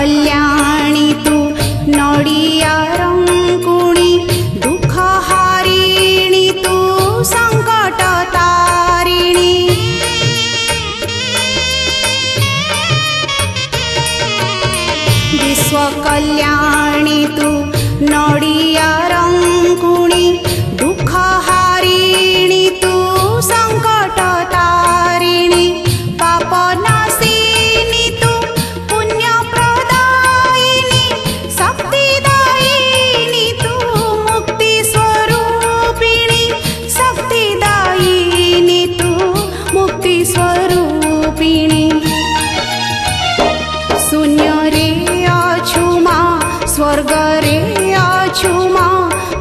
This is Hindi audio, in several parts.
कल्याणी तू नडिया रंकुणी दुख हारिणी तू संकट तारिणी विश्व कल्याणी तू नडिया रंकुणी दुख हारिणी तू संकट तारिणी पाप नाशिनी तू पुण्य प्रदायिनी शक्तिदायिनी तू मुक्ति स्वरूपिणी शक्तिदायिनी तू मुक्ति स्वरूपिणी शून्य रे अछुमा स्वर्ग रे अछुमा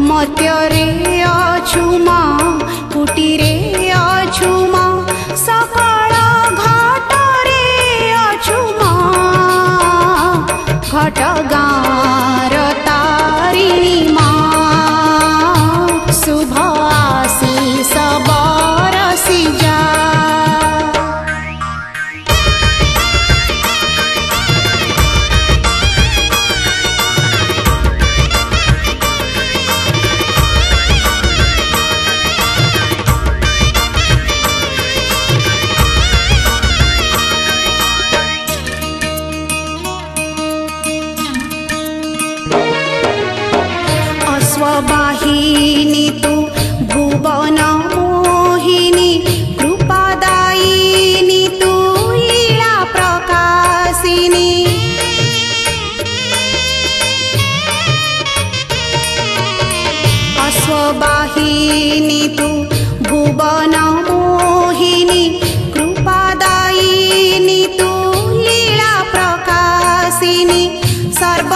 मत्य रे अछुमा कुटी रे अछुमा सकल घाट रे अछुमा घट गाँर तारिणी माँ शुभ आशीष बरसी जा। अश्ववाहिनी तू भुवन मोहिनी कृपादायिनी तू लीला प्रकाशिनी अश्ववाहिनी तू भुवन मोहिनी कृपादायिनी तू लीला प्रकाशिनी सर्व